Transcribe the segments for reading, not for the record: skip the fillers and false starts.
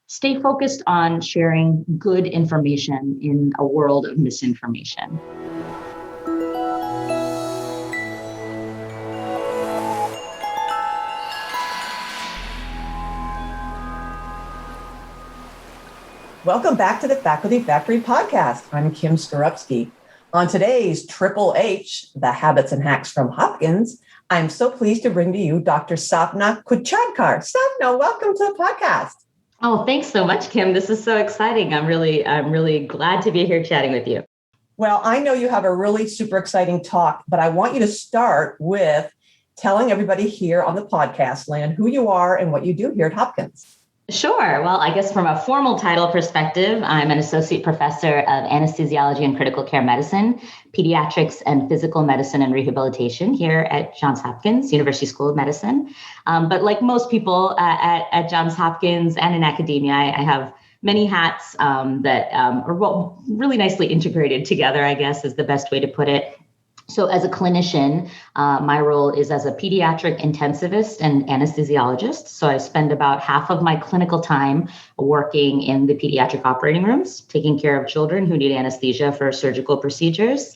stay focused on sharing good information in a world of misinformation. Welcome back to the Faculty Factory podcast. I'm Kim Skorupski. On today's Triple H, the habits and hacks from Hopkins, I'm so pleased to bring to you Dr. Sapna Kudchadkar. Sapna, welcome to the podcast. Oh, thanks so much, Kim. This is so exciting. I'm really glad to be here chatting with you. Well, I know you have a really super exciting talk, but I want you to start with telling everybody here on the podcast land who you are and what you do here at Hopkins. Sure. Well, I guess from a formal title perspective, I'm an associate professor of anesthesiology and critical care medicine, pediatrics, and physical medicine and rehabilitation here at Johns Hopkins University School of Medicine. But like most people at Johns Hopkins and in academia, I have many hats that are really nicely integrated together, I guess is the best way to put it. So as a clinician, my role is as a pediatric intensivist and anesthesiologist. So I spend about half of my clinical time working in the pediatric operating rooms, taking care of children who need anesthesia for surgical procedures.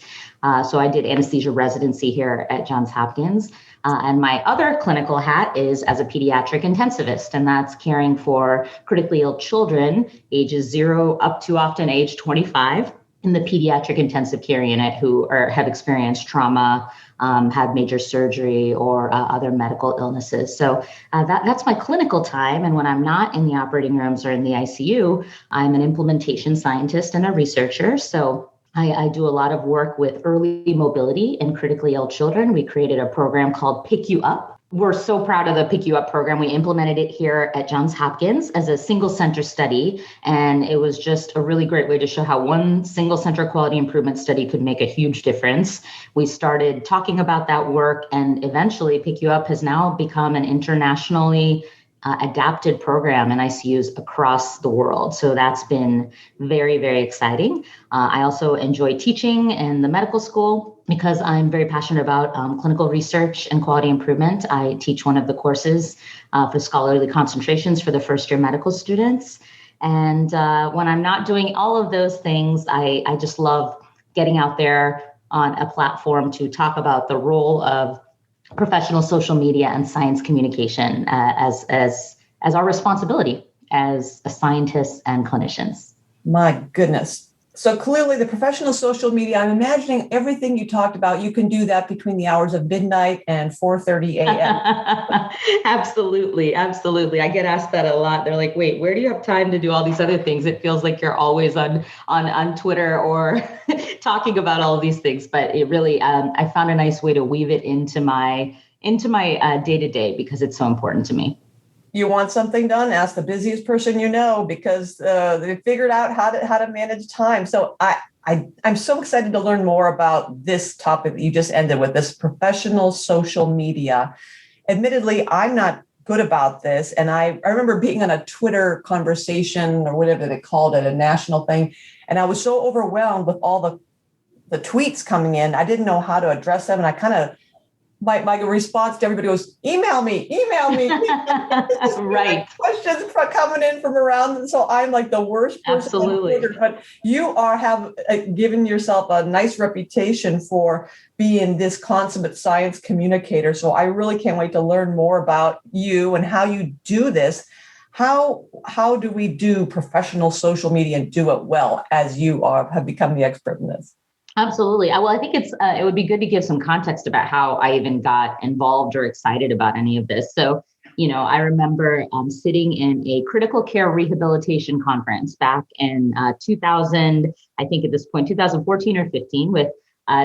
So I did anesthesia residency here at Johns Hopkins. And my other clinical hat is as a pediatric intensivist, and that's caring for critically ill children, ages 0 up to often age 25. In the pediatric intensive care unit who have experienced trauma, had major surgery or other medical illnesses. So that's my clinical time. And when I'm not in the operating rooms or in the ICU, I'm an implementation scientist and a researcher. So I do a lot of work with early mobility in critically ill children. We created a program called Pick You Up. We're so proud of the Pick You Up program. We implemented it here at Johns Hopkins as a single center study. And it was just a really great way to show how one single center quality improvement study could make a huge difference. We started talking about that work, and eventually Pick You Up has now become an internationally adapted program in ICUs across the world. So that's been very, very exciting. I also enjoy teaching in the medical school because I'm very passionate about clinical research and quality improvement. I teach one of the courses for scholarly concentrations for the first year medical students. And when I'm not doing all of those things, I just love getting out there on a platform to talk about the role of professional social media and science communication as our responsibility as scientists and clinicians. My goodness. So clearly the professional social media, I'm imagining everything you talked about, you can do that between the hours of midnight and 4:30 a.m. Absolutely. I get asked that a lot. They're like, wait, where do you have time to do all these other things? It feels like you're always on Twitter or talking about all of these things. But it really, I found a nice way to weave it into my day-to-day because it's so important to me. You want something done, ask the busiest person you know, because they figured out how to manage time. So I'm so excited to learn more about this topic that you just ended with, this professional social media. Admittedly, I'm not good about this. And I remember being on a Twitter conversation or whatever they called it, a national thing. And I was so overwhelmed with all the tweets coming in. I didn't know how to address them. And I kind of, my response to everybody was, email me. Right. Questions coming in from around. And so I'm like the worst person. Absolutely. On Twitter, but you have given yourself a nice reputation for being this consummate science communicator. So I really can't wait to learn more about you and how you do this. How do we do professional social media and do it well as you have become the expert in this? Absolutely. Well, I think it would be good to give some context about how I even got involved or excited about any of this. So, I remember sitting in a critical care rehabilitation conference back in 2000, I think at this point, 2014 or 15 with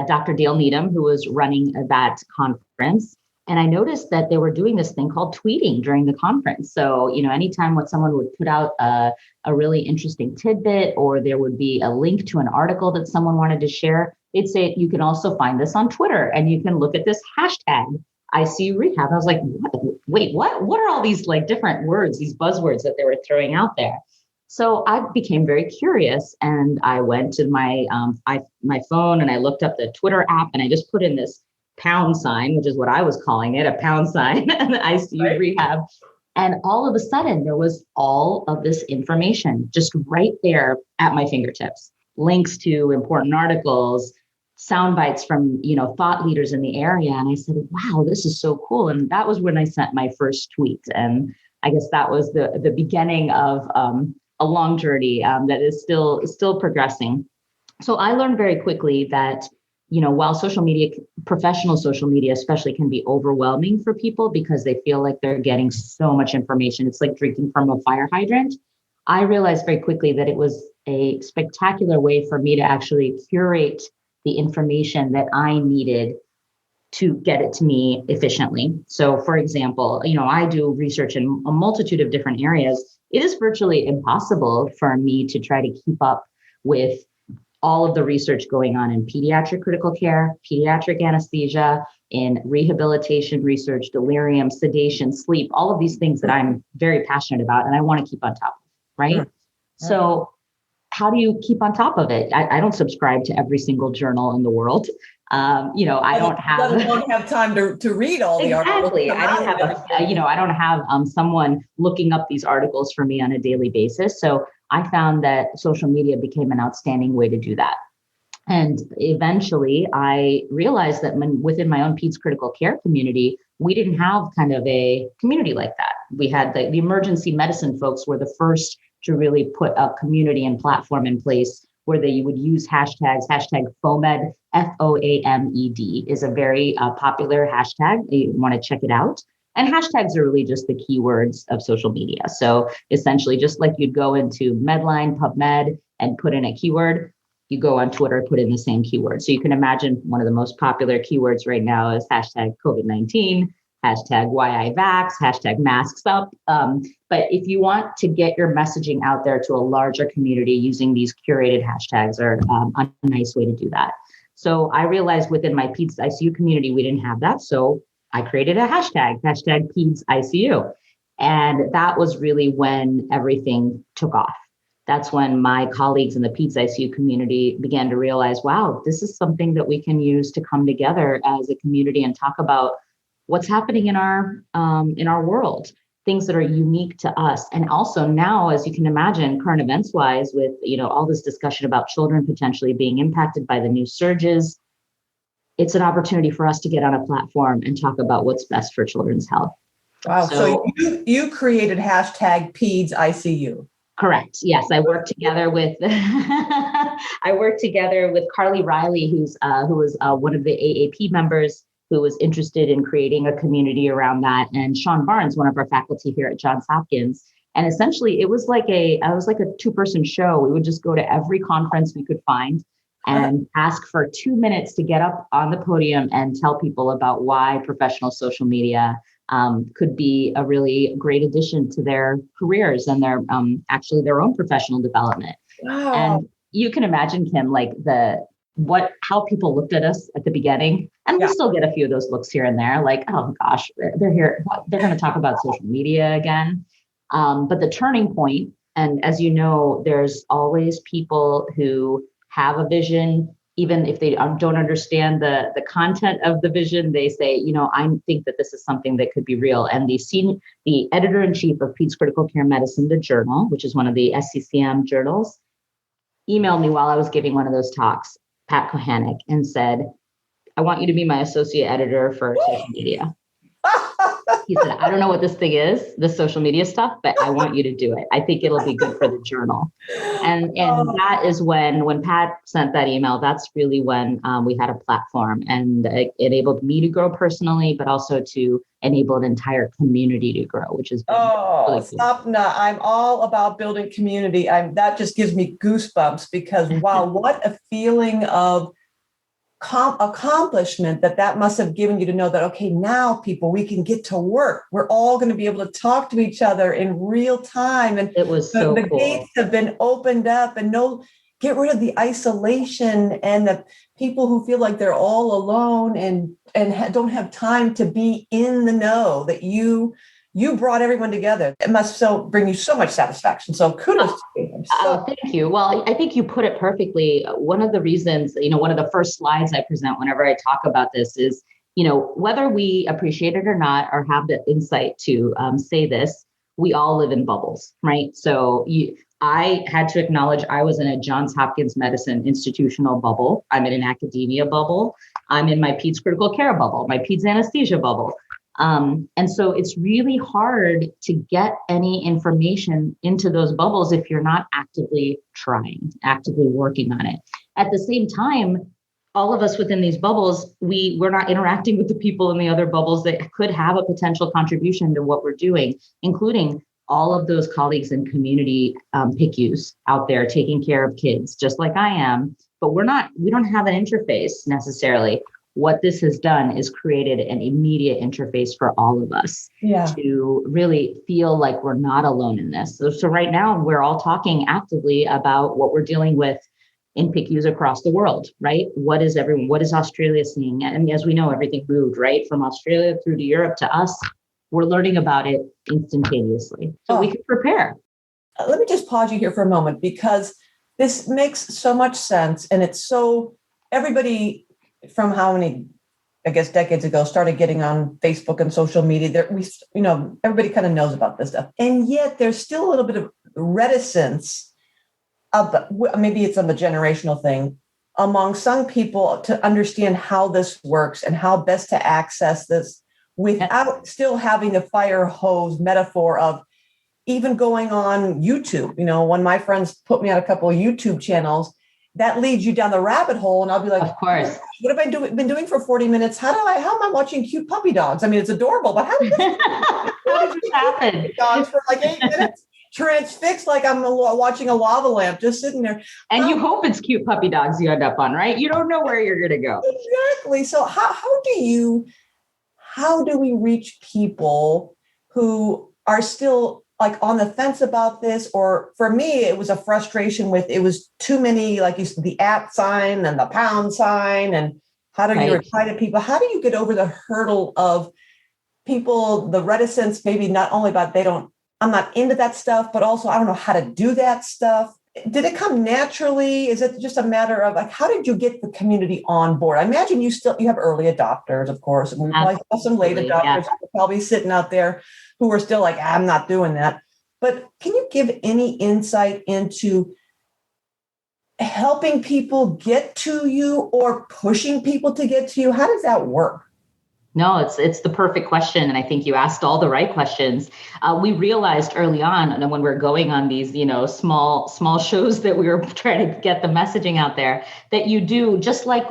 Dr. Dale Needham, who was running that conference. And I noticed that they were doing this thing called tweeting during the conference. So, anytime when someone would put out a really interesting tidbit, or there would be a link to an article that someone wanted to share, they'd say, you can also find this on Twitter and you can look at this hashtag ICU rehab. I was like, what are all these like different words, these buzzwords that they were throwing out there? So I became very curious, and I went to my phone and I looked up the Twitter app, and I just put in this pound sign, which is what I was calling it, a pound sign, the ICU rehab. And all of a sudden, there was all of this information just right there at my fingertips, links to important articles, sound bites from, thought leaders in the area. And I said, wow, this is so cool. And that was when I sent my first tweet. And I guess that was the beginning of a long journey that is still progressing. So I learned very quickly that, while social media, professional social media especially, can be overwhelming for people because they feel like they're getting so much information. It's like drinking from a fire hydrant. I realized very quickly that it was a spectacular way for me to actually curate the information that I needed to get it to me efficiently. So for example, I do research in a multitude of different areas. It is virtually impossible for me to try to keep up with all of the research going on in pediatric critical care, pediatric anesthesia, in rehabilitation research, delirium, sedation, sleep, all of these things that I'm very passionate about and I want to keep on top of, right? Sure. So how do you keep on top of it? I don't subscribe to every single journal in the world. I don't have time to read all the articles. Exactly. I don't have someone looking up these articles for me on a daily basis. So I found that social media became an outstanding way to do that. And eventually I realized that within my own peds critical care community, we didn't have kind of a community like that. We had the emergency medicine folks were the first to really put a community and platform in place where they would use hashtags. Hashtag FOAMED, FOAMED is a very popular hashtag. You want to check it out. And hashtags are really just the keywords of social media. So essentially, just like you'd go into Medline, PubMed, and put in a keyword, you go on Twitter, put in the same keyword. So you can imagine one of the most popular keywords right now is hashtag COVID-19, hashtag WhyIVax, hashtag masks up. But if you want to get your messaging out there to a larger community, using these curated hashtags are a nice way to do that. So I realized within my Peds ICU community, we didn't have that. So I created a hashtag Peds ICU. And that was really when everything took off. That's when my colleagues in the Peds ICU community began to realize, wow, this is something that we can use to come together as a community and talk about what's happening in our world, things that are unique to us. And also now, as you can imagine, current events wise, with all this discussion about children potentially being impacted by the new surges, it's an opportunity for us to get on a platform and talk about what's best for children's health. Wow. So you created hashtag Peds ICU. Correct. Yes, I worked together with Carly Riley, who was one of the AAP members, who was interested in creating a community around that, and Sean Barnes, one of our faculty here at Johns Hopkins. And essentially, it was like a two-person show. We would just go to every conference we could find and ask for 2 minutes to get up on the podium and tell people about why professional social media could be a really great addition to their careers and their own professional development. Wow. And you can imagine, Kim, like how people looked at us at the beginning. And we still get a few of those looks here and there, like, oh gosh, they're here. They're going to talk about social media again. But the turning point, and as you know, there's always people who have a vision, even if they don't understand the content of the vision, they say, I think that this is something that could be real. And the editor-in-chief of Peds Critical Care Medicine, the journal, which is one of the SCCM journals, emailed me while I was giving one of those talks, Pat Kohanek, and said, I want you to be my associate editor for social media. He said, I don't know what this thing is, the social media stuff, but I want you to do it. I think it'll be good for the journal. And that is when Pat sent that email, that's really when we had a platform, and it enabled me to grow personally, but also to enable an entire community to grow, which is really cool. Sapna, I'm all about building community. That just gives me goosebumps, because wow, what a feeling of accomplishment that must have given you to know that, okay, now people, we can get to work. We're all going to be able to talk to each other in real time. And it was so the cool. gates have been opened up, and get rid of the isolation and the people who feel like they're all alone and don't have time to be in the know, that you brought everyone together. It must bring you so much satisfaction. So kudos to you. Thank you. Well, I think you put it perfectly. One of the reasons, one of the first slides I present whenever I talk about this is, whether we appreciate it or not, or have the insight to say this, we all live in bubbles, right? So I had to acknowledge I was in a Johns Hopkins Medicine institutional bubble. I'm in an academia bubble. I'm in my peds critical care bubble, my peds anesthesia bubble. And so it's really hard to get any information into those bubbles if you're not actively trying, actively working on it. At the same time, all of us within these bubbles, we're not interacting with the people in the other bubbles that could have a potential contribution to what we're doing, including all of those colleagues in community PICUs out there taking care of kids, just like I am. But we don't have an interface necessarily. What this has done is created an immediate interface for all of us to really feel like we're not alone in this. So right now, we're all talking actively about what we're dealing with in PICUs across the world, right? What is Australia seeing? And as we know, everything moved, right? From Australia through to Europe to us. We're learning about it instantaneously. So we can prepare. Let me just pause you here for a moment, because this makes so much sense. And it's so, everybody from how many, I guess, decades ago started getting on Facebook and social media. Everybody kind of knows about this stuff. And yet there's still a little bit of reticence maybe it's a generational thing among some people to understand how this works and how best to access this without still having the fire hose metaphor of even going on YouTube. When my friends put me on a couple of YouTube channels, that leads you down the rabbit hole. And I'll be like, of course, what have I been doing for 40 minutes? How am I watching cute puppy dogs? I mean, it's adorable, but how did this happen? Dogs for like 8 minutes. Transfixed like I'm watching a lava lamp, just sitting there. And you hope it's cute puppy dogs you end up on, right? You don't know where you're going to go. Exactly. So how do we reach people who are still like on the fence about this? Or for me, it was a frustration with, it was too many, like you said, the @ sign and the pound sign, and how do you reply to people? How do you get over the hurdle of people, the reticence, maybe not only about I'm not into that stuff, but also I don't know how to do that stuff. Did it come naturally? Is it just a matter of like, how did you get the community on board? I imagine you have early adopters, of course, and we probably have some late adopters who are probably sitting out there who are still like, I'm not doing that. But can you give any insight into helping people get to you or pushing people to get to you? How does that work? No, it's the perfect question. And I think you asked all the right questions. We realized early on, and when we're going on these, small shows that we were trying to get the messaging out there, that you do just like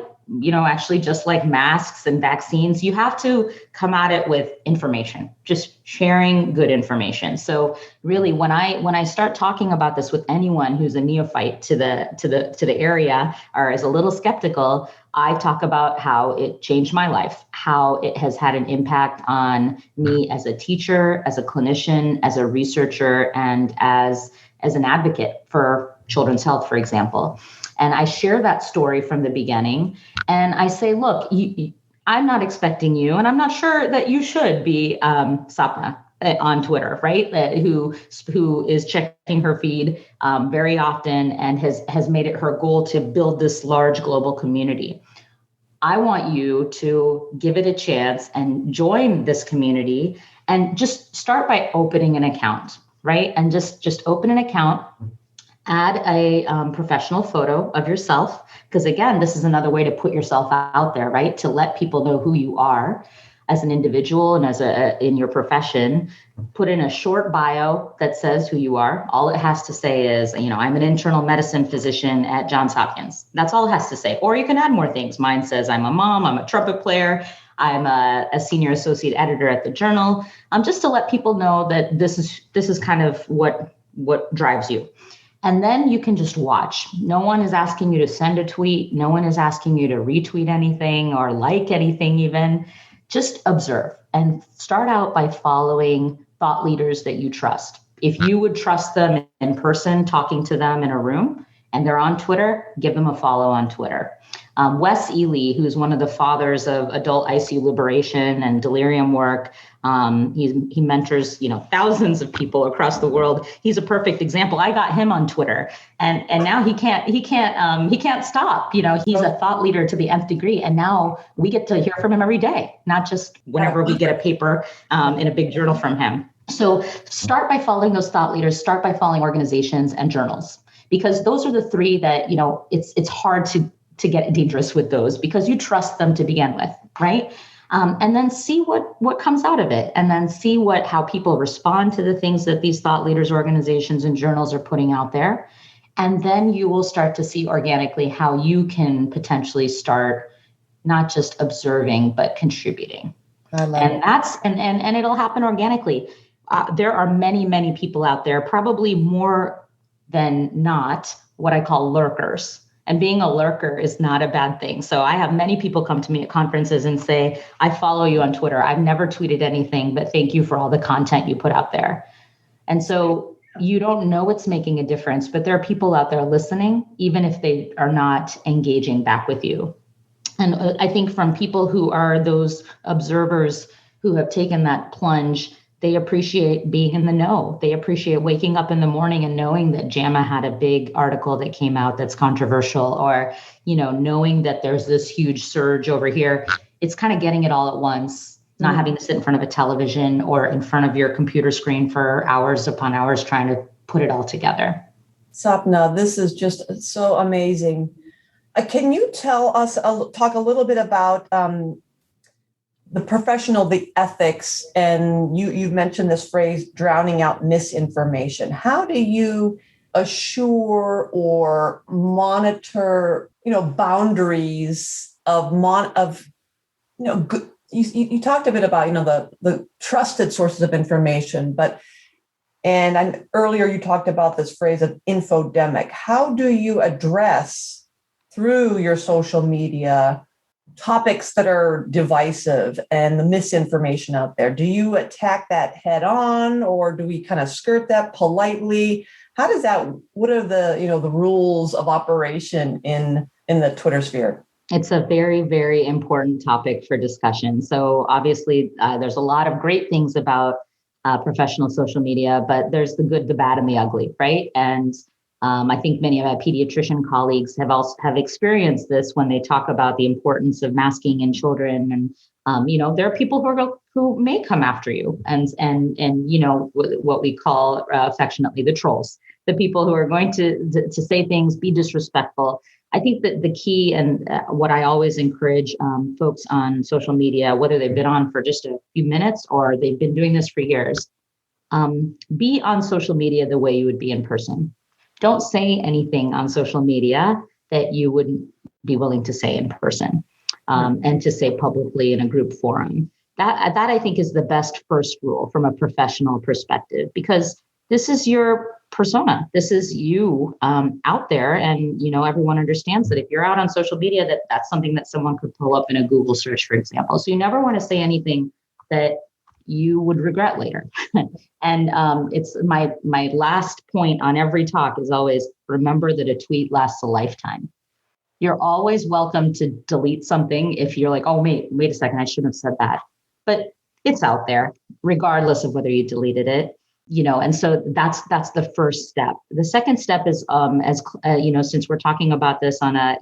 masks and vaccines, you have to come at it with information, just sharing good information. So really, when I start talking about this with anyone who's a neophyte to the area or is a little skeptical, I talk about how it changed my life, how it has had an impact on me as a teacher, as a clinician, as a researcher, and as an advocate for children's health, for example. And I share that story from the beginning. And I say, look, I'm not expecting you, and I'm not sure that you should be Sapna on Twitter, right? Who is checking her feed very often and has made it her goal to build this large global community. I want you to give it a chance and join this community and just start by opening an account, right? And just open an account, add a professional photo of yourself, because again, this is another way to put yourself out there, right? To let people know who you are as an individual and in your profession. Put in a short bio that says who you are. All it has to say is, I'm an internal medicine physician at Johns Hopkins. That's all it has to say. Or you can add more things. Mine says I'm a mom, I'm a trumpet player, I'm a senior associate editor at the Journal. Just to let people know that this is kind of what drives you. And then you can just watch. No one is asking you to send a tweet. No one is asking you to retweet anything or like anything even. Just observe and start out by following thought leaders that you trust. If you would trust them in person, talking to them in a room, and they're on Twitter, give them a follow on Twitter. Wes Ely, who's one of the fathers of adult ICU liberation and delirium work, he mentors thousands of people across the world. He's a perfect example. I got him on Twitter, and now he can't stop. He's a thought leader to the nth degree, and now we get to hear from him every day, not just whenever we get a paper in a big journal from him. So start by following those thought leaders, start by following organizations and journals, because those are the three that, it's hard to get dangerous with those because you trust them to begin with, right? And then see what comes out of it, and then see how people respond to the things that these thought leaders, organizations, and journals are putting out there. And then you will start to see organically how you can potentially start not just observing, but contributing. And that's, and it'll happen organically. There are many, many people out there, probably more than not, what I call lurkers. And being a lurker is not a bad thing. So I have many people come to me at conferences and say, I follow you on Twitter. I've never tweeted anything, but thank you for all the content you put out there. And so you don't know it's making a difference, but there are people out there listening, even if they are not engaging back with you. And I think from people who are those observers who have taken that plunge, they appreciate being in the know. They appreciate waking up in the morning and knowing that JAMA had a big article that came out that's controversial, or, knowing that there's this huge surge over here. It's kind of getting it all at once, not having to sit in front of a television or in front of your computer screen for hours upon hours trying to put it all together. Sapna, this is just so amazing. Can you tell us, talk a little bit about the professional, the ethics, and you've mentioned this phrase, drowning out misinformation. How do you assure or monitor, boundaries of good, you talked a bit about, the trusted sources of information, and earlier you talked about this phrase of infodemic. How do you address through your social media topics that are divisive and the misinformation out there? Do you attack that head on, or do we kind of skirt that politely? What are the rules of operation in the Twitter sphere? It's a very, very important topic for discussion. So obviously there's a lot of great things about professional social media, but there's the good, the bad, and the ugly, right? And I think many of our pediatrician colleagues have experienced this when they talk about the importance of masking in children. And there are people who may come after you, and what we call affectionately the trolls, the people who are going to say things, be disrespectful. I think that the key, and what I always encourage folks on social media, whether they've been on for just a few minutes or they've been doing this for years, be on social media the way you would be in person. Don't say anything on social media that you wouldn't be willing to say in person, and to say publicly in a group forum. That I think is the best first rule from a professional perspective, because this is your persona. This is you out there. And, everyone understands that if you're out on social media, that's something that someone could pull up in a Google search, for example. So you never want to say anything that you would regret later. And it's my last point on every talk is always remember that a tweet lasts a lifetime. You're always welcome to delete something if you're like, oh, wait a second, I shouldn't have said that. But it's out there, regardless of whether you deleted it. And so that's the first step. The second step is, since we're talking about this on a,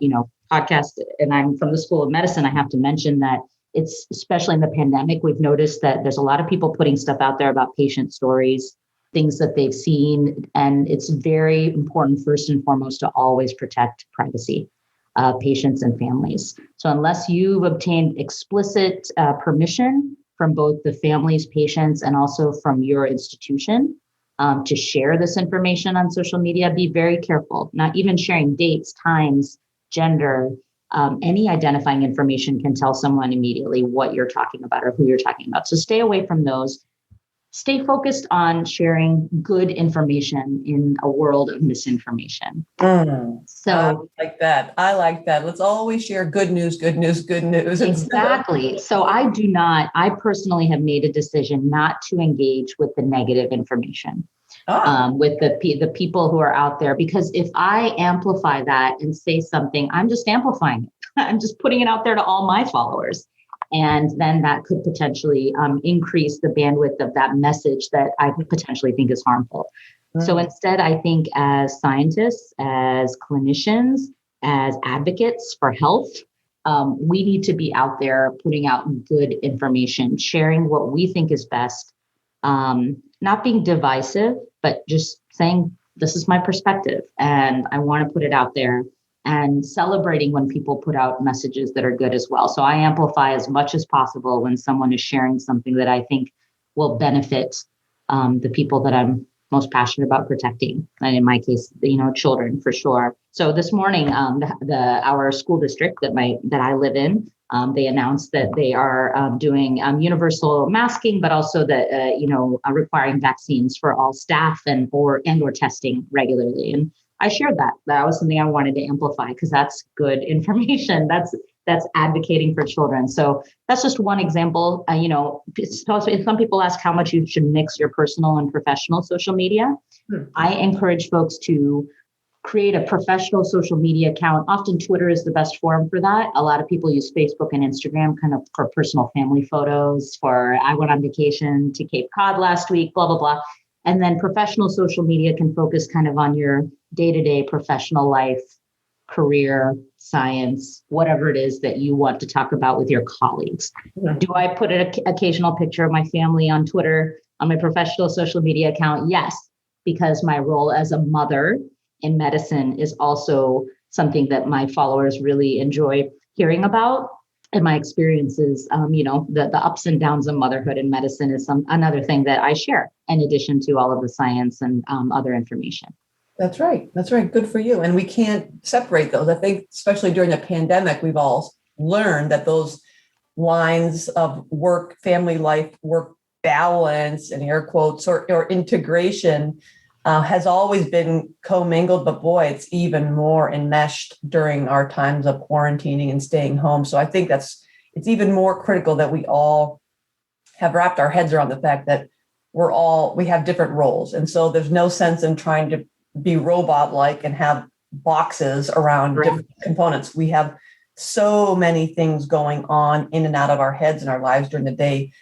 podcast, and I'm from the School of Medicine, I have to mention that it's, especially in the pandemic, we've noticed that there's a lot of people putting stuff out there about patient stories, things that they've seen. And it's very important, first and foremost, to always protect privacy of patients and families. So unless you've obtained explicit permission from both the families, patients, and also from your institution to share this information on social media, be very careful. Not even sharing dates, times, gender, any identifying information can tell someone immediately what you're talking about or who you're talking about. So stay away from those. Stay focused on sharing good information in a world of misinformation. So I like that. Let's always share good news. Exactly. So I personally have made a decision not to engage with the negative information. With the people who are out there, because if I amplify that and say something, I'm just amplifying it. I'm just putting it out there to all my followers. And then that could potentially increase the bandwidth of that message that I potentially think is harmful. So instead, I think as scientists, as clinicians, as advocates for health, we need to be out there putting out good information, sharing what we think is best, not being divisive, but just saying, this is my perspective and I want to put it out there, and celebrating when people put out messages that are good as well. So I amplify as much as possible when someone is sharing something that I think will benefit the people that I'm most passionate about protecting. And in my case, children for sure. So this morning, our school district that I live in, they announced that they are doing universal masking, but also that requiring vaccines for all staff and or testing regularly. And I shared that. That was something I wanted to amplify because that's good information. That's advocating for children. So that's just one example. Some people ask how much you should mix your personal and professional social media. I encourage folks to create a professional social media account. Often Twitter is the best forum for that. A lot of people use Facebook and Instagram kind of for personal family photos, for I went on vacation to Cape Cod last week, blah, blah, blah. And then professional social media can focus kind of on your day-to-day professional life, career, science, whatever it is that you want to talk about with your colleagues. Yeah. Do I put an occasional picture of my family on Twitter, on my professional social media account? Yes, because my role as a mother in medicine is also something that my followers really enjoy hearing about. And my experiences, the ups and downs of motherhood in medicine is another thing that I share in addition to all of the science and other information. That's right. That's right. Good for you. And we can't separate those. I think, especially during the pandemic, we've all learned that those lines of work, family life, work balance, and air quotes, or integration has always been commingled, but boy, it's even more enmeshed during our times of quarantining and staying home. So I think it's even more critical that we all have wrapped our heads around the fact that we have different roles. And so there's no sense in trying to be robot-like and have boxes around different components. We have so many things going on in and out of our heads and our lives during the day.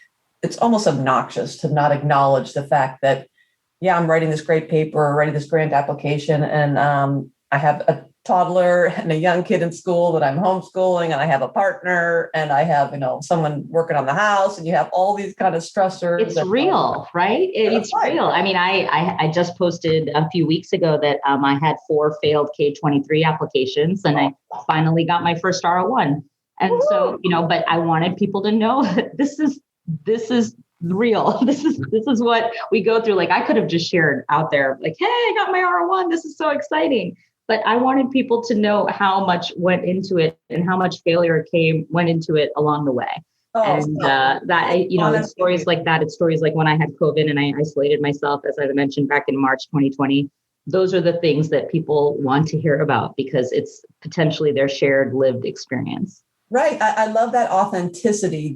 It's almost obnoxious to not acknowledge the fact that, yeah, I'm writing this great paper, writing this grant application, and I have a toddler and a young kid in school that I'm homeschooling, and I have a partner, and I have, someone working on the house, and you have all these kind of stressors. It's real, right? It's real. I mean, I just posted a few weeks ago that I had 4 failed K-23 applications, and I finally got my first R01. And so, but I wanted people to know that this is real. This is what we go through. Like, I could have just shared out there, like, hey, I got my R01. This is so exciting. But I wanted people to know how much went into it and how much failure went into it along the way. It's stories like that. It's stories like when I had COVID and I isolated myself, as I mentioned back in March 2020. Those are the things that people want to hear about because it's potentially their shared lived experience. Right. I love that authenticity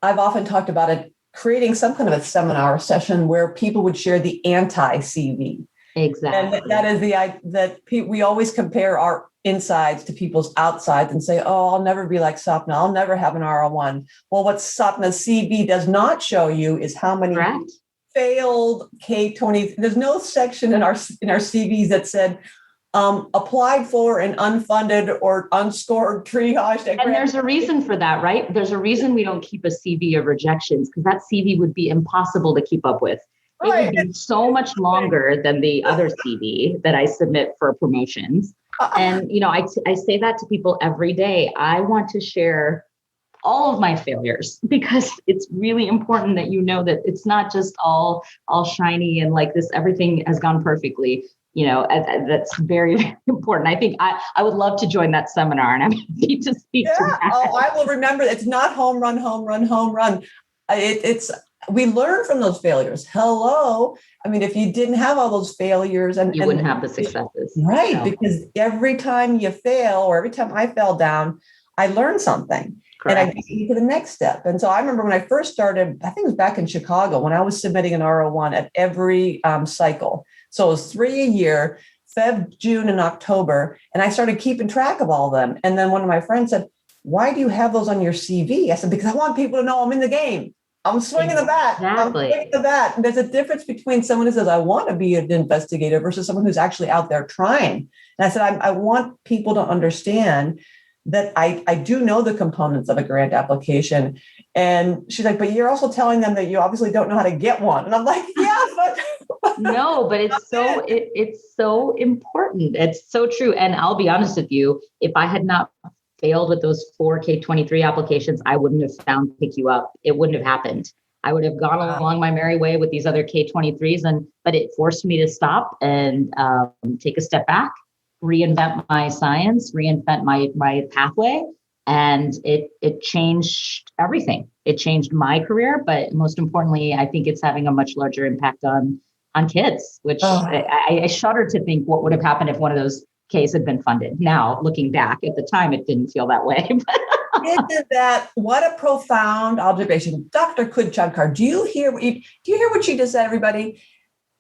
I've often talked about it, creating some kind of a seminar session where people would share the anti-CV. Exactly. And that is we always compare our insides to people's outsides and say, oh, I'll never be like Sapna. I'll never have an R01. Well, what Sapna's CV does not show you is how many failed K-20. There's no section in our CVs that said, applied for an unfunded or unscored triage. And there's a reason for that, right? There's a reason we don't keep a CV of rejections because that CV would be impossible to keep up with. Right. It would be so much longer than the other CV that I submit for promotions. And, I say that to people every day. I want to share all of my failures because it's really important that you know that it's not just all shiny and like this, everything has gone perfectly. That's very, very important. I think I would love to join that seminar and I'm happy to speak to that. Oh, I will remember. It's not home run, home run, home run. We learn from those failures. Hello. I mean, if you didn't have all those failures you wouldn't have the successes. Right. No. Because every time you fail or every time I fell down, I learned something. Correct. And I get to the next step. And so I remember when I first started, I think it was back in Chicago, when I was submitting an R01 at every cycle. So it was 3 a year, Feb, June, and October. And I started keeping track of all of them. And then one of my friends said, why do you have those on your CV? I said, because I want people to know I'm in the game. I'm swinging the bat. Exactly. I'm swinging the bat. And there's a difference between someone who says, I want to be an investigator versus someone who's actually out there trying. And I said, I want people to understand that I do know the components of a grant application. And she's like, but you're also telling them that you obviously don't know how to get one. And I'm like, yeah, but no, but it's so important. It's so true. And I'll be honest with you, if I had not failed with those 4 K-23 applications, I wouldn't have found Pick You Up. It wouldn't have happened. I would have gone along my merry way with these other K-23s, but it forced me to stop and take a step back, reinvent my science, reinvent my pathway. And it changed everything. It changed my career, but most importantly, I think it's having a much larger impact on kids, which I shudder to think what would have happened if one of those Ks had been funded. Now, looking back at the time, it didn't feel that way. Isn't that what a profound observation, Dr. Kudchadkar? Do you hear what she just said, everybody?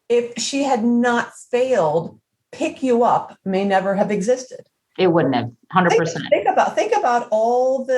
If she had not failed, Pick You Up may never have existed. It wouldn't have, 100%. Think about all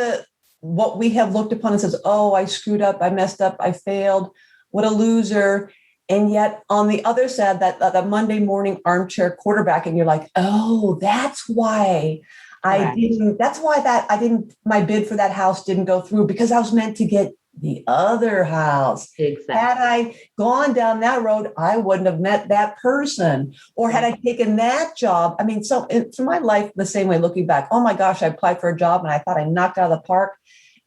what we have looked upon and says, oh, I screwed up, I messed up, I failed. What a loser. And yet on the other side, that Monday morning armchair quarterback, and you're like, oh, that's why my bid for that house didn't go through, because I was meant to get the other house. Exactly. Had I gone down that road, I wouldn't have met that person. Or had I taken that job. I mean, so it's my life the same way, looking back. Oh my gosh, I applied for a job and I thought I knocked out of the park.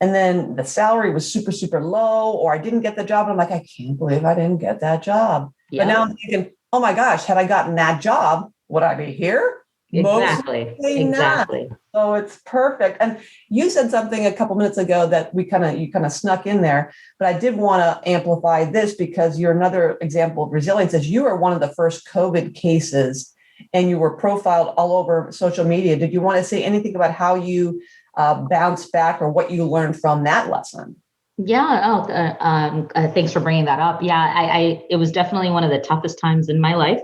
And then the salary was super, super low, or I didn't get the job. And I'm like, I can't believe I didn't get that job. Yeah. But now I'm thinking, oh my gosh, had I gotten that job, would I be here? Exactly. Exactly. So it's perfect. And you said something a couple minutes ago that you kind of snuck in there, but I did want to amplify this because you're another example of resilience. As you are one of the first COVID cases and you were profiled all over social media. Did you want to say anything about how you bounced back or what you learned from that lesson? Yeah. Thanks for bringing that up. Yeah, it was definitely one of the toughest times in my life,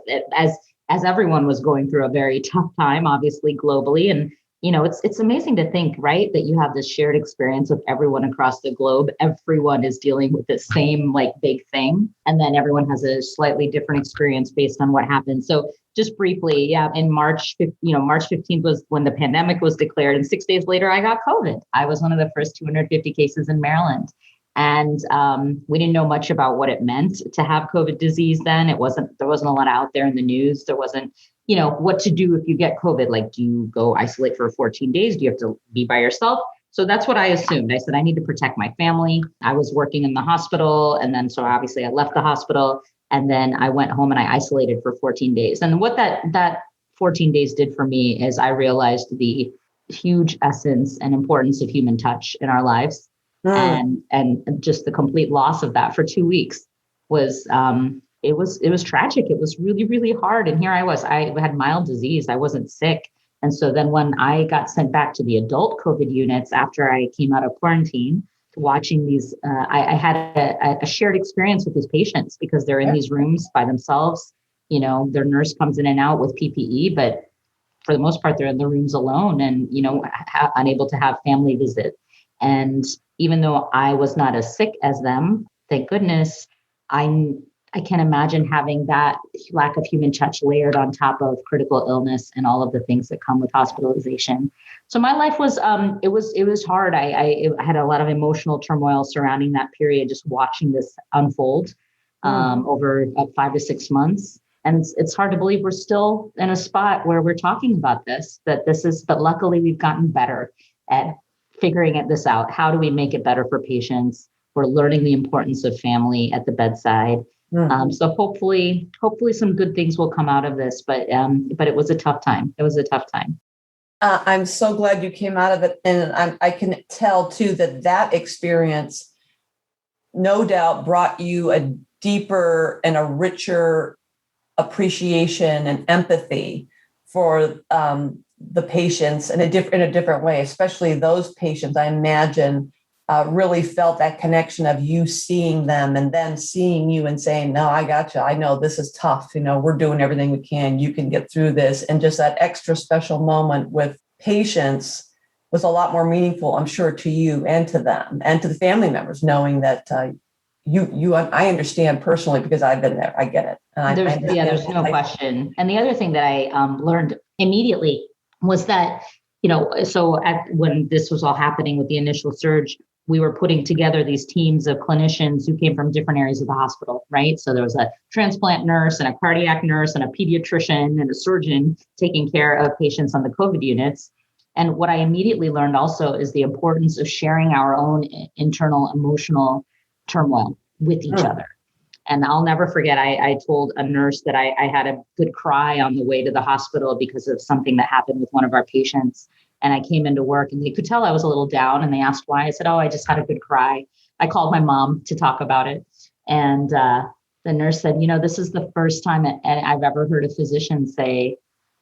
as everyone was going through a very tough time, obviously globally. And, it's amazing to think, right, that you have this shared experience with everyone across the globe. Everyone is dealing with the same big thing. And then everyone has a slightly different experience based on what happened. So just briefly, in March 15th was when the pandemic was declared. And 6 days later, I got COVID. I was one of the first 250 cases in Maryland. And we didn't know much about what it meant to have COVID disease then. There wasn't a lot out there in the news. There wasn't, what to do if you get COVID. Do you go isolate for 14 days? Do you have to be by yourself? So that's what I assumed. I said, I need to protect my family. I was working in the hospital. And then, so obviously I left the hospital and then I went home and I isolated for 14 days. And what that 14 days did for me is I realized the huge essence and importance of human touch in our lives. And just the complete loss of that for 2 weeks was, it was tragic. It was really, really hard. And here I had mild disease. I wasn't sick. And so then when I got sent back to the adult COVID units after I came out of quarantine, watching these, I had a shared experience with these patients because they're in these rooms by themselves. Their nurse comes in and out with PPE, but for the most part, they're in the rooms alone and, unable to have family visit. And even though I was not as sick as them, thank goodness, I can imagine having that lack of human touch layered on top of critical illness and all of the things that come with hospitalization. So my life was, it was hard. I had a lot of emotional turmoil surrounding that period, just watching this unfold over 5 to 6 months. And it's hard to believe we're still in a spot where we're talking about but luckily we've gotten better at figuring this out. How do we make it better for patients? We're learning the importance of family at the bedside. So hopefully some good things will come out of this, but it was a tough time. It was a tough time. I'm so glad you came out of it. And I can tell too, that experience no doubt brought you a deeper and a richer appreciation and empathy for the patients in a different way, especially those patients, I imagine, really felt that connection of you seeing them and then seeing you and saying, no, I got you. I know this is tough. We're doing everything we can. You can get through this. And just that extra special moment with patients was a lot more meaningful, I'm sure, to you and to them and to the family members, knowing that I understand personally because I've been there. I get it. And there's no question. And the other thing that I learned immediately was that when this was all happening with the initial surge, we were putting together these teams of clinicians who came from different areas of the hospital, right? So there was a transplant nurse and a cardiac nurse and a pediatrician and a surgeon taking care of patients on the COVID units. And what I immediately learned also is the importance of sharing our own internal emotional turmoil with each other. And I'll never forget, I told a nurse that I had a good cry on the way to the hospital because of something that happened with one of our patients. And I came into work and they could tell I was a little down, and they asked why. I said, I just had a good cry. I called my mom to talk about it. And the nurse said, this is the first time I've ever heard a physician say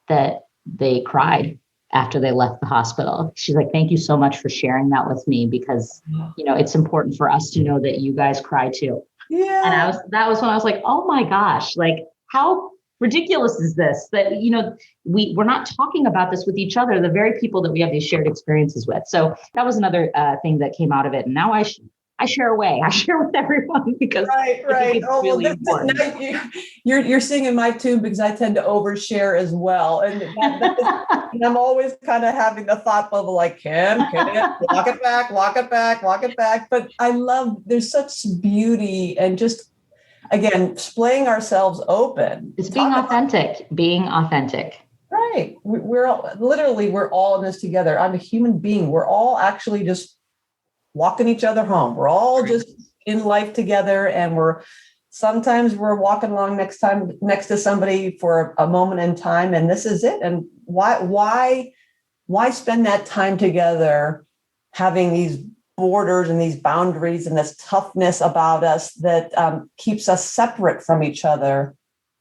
that they cried after they left the hospital. She's like, thank you so much for sharing that with me, because, it's important for us to know that you guys cry too. Yeah. And that was when I was like, oh my gosh, like how ridiculous is this? That, we're not talking about this with each other, the very people that we have these shared experiences with. So that was another thing that came out of it. And now I share away. I share with everyone because right. It's really important. You're singing my tune, because I tend to overshare as well. And, and I'm always kind of having the thought bubble, like, Kim, walk it back. But I love, there's such beauty and just, again, splaying ourselves open. It's being authentic. Right. We're all in this together. I'm a human being. We're all actually just walking each other home. We're all just in life together, and sometimes we're walking along next to somebody for a moment in time, and this is it. And why spend that time together having these borders and these boundaries and this toughness about us that keeps us separate from each other,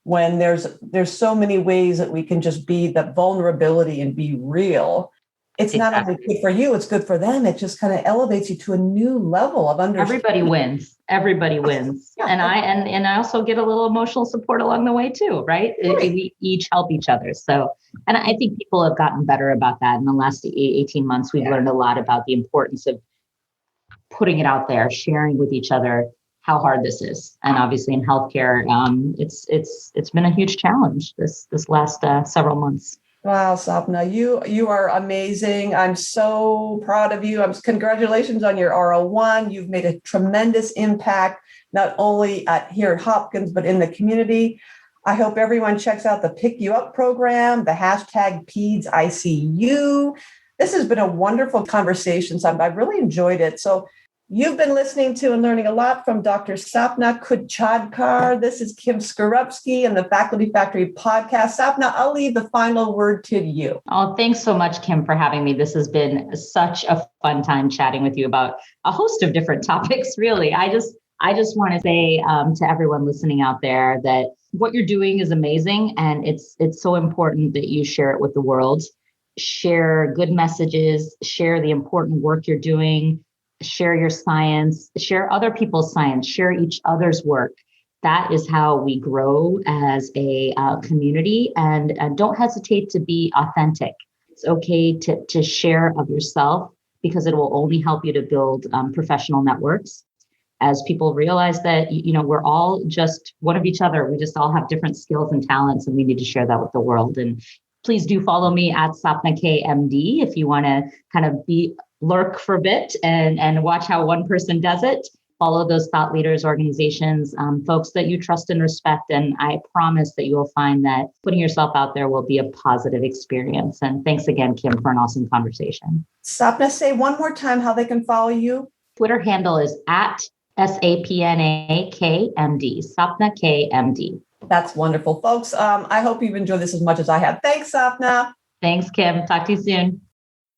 when there's so many ways that we can just be the vulnerability and be real. It's not only good for you, it's good for them. It just kind of elevates you to a new level of understanding. Everybody wins. Yeah. And I also get a little emotional support along the way too, right? We each help each other. So, and I think people have gotten better about that in the last 18 months. We've learned a lot about the importance of putting it out there, sharing with each other how hard this is. And obviously in healthcare, it's been a huge challenge this last several months. Wow, Sapna, you are amazing. I'm so proud of you. Congratulations on your R01. You've made a tremendous impact, not only here at Hopkins, but in the community. I hope everyone checks out the Pick You Up program, the #PedsICU. This has been a wonderful conversation. So I've really enjoyed it. So you've been listening to and learning a lot from Dr. Sapna Kudchadkar. This is Kim Skorupski and the Faculty Factory podcast. Sapna, I'll leave the final word to you. Oh, thanks so much, Kim, for having me. This has been such a fun time chatting with you about a host of different topics, really. I just want to say to everyone listening out there that what you're doing is amazing. And it's so important that you share it with the world. Share good messages, share the important work you're doing, share your science, share other people's science, share each other's work. That is how we grow as a community. And don't hesitate to be authentic. It's okay to share of yourself, because it will only help you to build professional networks. As people realize that, we're all just one of each other. We just all have different skills and talents, and we need to share that with the world. And please do follow me at Sapna KMD if you want to kind of lurk for a bit and watch how one person does it. Follow those thought leaders, organizations, folks that you trust and respect. And I promise that you will find that putting yourself out there will be a positive experience. And thanks again, Kim, for an awesome conversation. Sapna, say one more time how they can follow you. Twitter handle is at SAPNA KMD, Sapna KMD. That's wonderful, folks. I hope you've enjoyed this as much as I have. Thanks, Sapna. Thanks, Kim. Talk to you soon.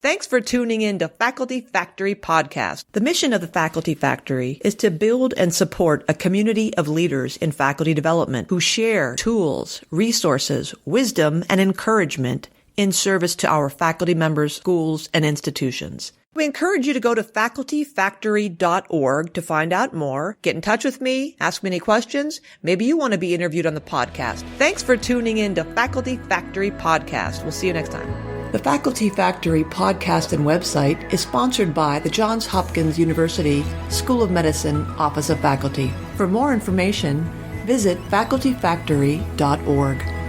Thanks for tuning in to Faculty Factory Podcast. The mission of the Faculty Factory is to build and support a community of leaders in faculty development who share tools, resources, wisdom, and encouragement in service to our faculty members, schools, and institutions. We encourage you to go to facultyfactory.org to find out more. Get in touch with me, ask me any questions. Maybe you want to be interviewed on the podcast. Thanks for tuning in to Faculty Factory Podcast. We'll see you next time. The Faculty Factory podcast and website is sponsored by the Johns Hopkins University School of Medicine Office of Faculty. For more information, visit facultyfactory.org.